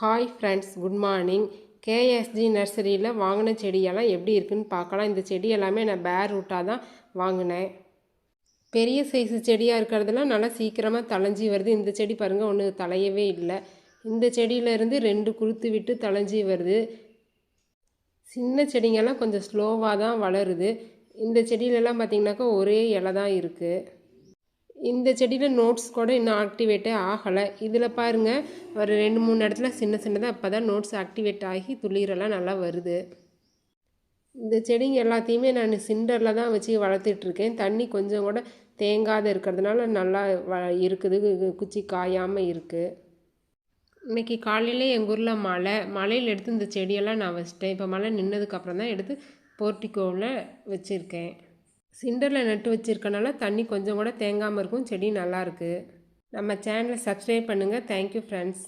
Hi ஃப்ரெண்ட்ஸ், good morning. KSG நர்சரியில் வாங்கின செடியெல்லாம் எப்படி இருக்குன்னு பார்க்கலாம். இந்த செடி எல்லாமே நான் பேர் ரூட்டாக தான் வாங்கினேன். பெரிய சைஸு செடியாக இருக்கிறதுலாம் நல்லா சீக்கிரமாக தளைஞ்சி வருது. இந்த செடி பாருங்கள், ஒன்று தலையவே இல்லை. இந்த செடியிலேருந்து 2 குருத்து விட்டு தளைஞ்சி வருது. சின்ன செடிங்கெல்லாம் கொஞ்சம் ஸ்லோவாக தான் வளருது. இந்த செடியிலலாம் பார்த்திங்கனாக்கா ஒரே இலை தான் இருக்குது. இந்த செடியில் நோட்ஸ் கூட இன்னும் ஆக்டிவேட்டே ஆகலை. இதில் பாருங்கள், ஒரு 2-3 இடத்துல சின்னதாக அப்போ தான் நோட்ஸ் ஆக்டிவேட் ஆகி துளிரெல்லாம் நல்லா வருது. இந்த செடிங்க எல்லாத்தையுமே நான் சிண்டரில் தான் வச்சு வளர்த்துட்ருக்கேன். தண்ணி கொஞ்சம் கூட தேங்காத இருக்கிறதுனால நல்லா இருக்குது, குச்சி காயாமல் இருக்குது. இன்றைக்கி காலையில் எங்கள் ஊரில் மழையில் எடுத்து இந்த செடியெல்லாம் நான் வச்சிட்டேன். இப்போ மழை நின்னதுக்கப்புறம் தான் எடுத்து போர்ட்டிகோவில் வச்சுருக்கேன். சிண்டரில் நட்டு வச்சுருக்கனால தண்ணி கொஞ்சம் கூட தேங்காமல் இருக்கும். செடி நல்லாயிருக்கு. நம்ம சேனலை சப்ஸ்கிரைப் பண்ணுங்கள். Thank you friends.